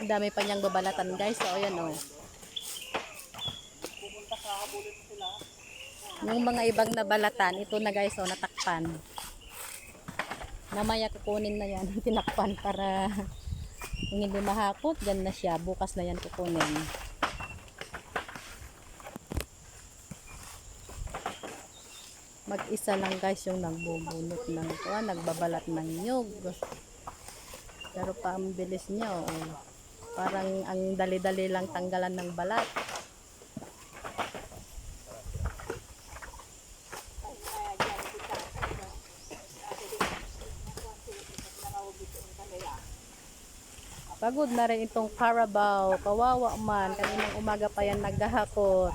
Ang dami pa niyang babalatan guys. So, ayan o. Yung mga ibang nabalatan, ito na guys o, natakpan. Mamaya kukunin na yan, tinakpan para kung hindi mahakot, dyan na siya. Bukas na yan kukunin. Mag-isa lang guys yung nagbubunot ng nagbabalat ng nyug. Pero pa ang bilis niya oh. Parang ang dali-dali lang tanggalan ng balat. Pagod na rin itong Carabao. Kawawa man. Kaninang umaga pa yan naghahakot.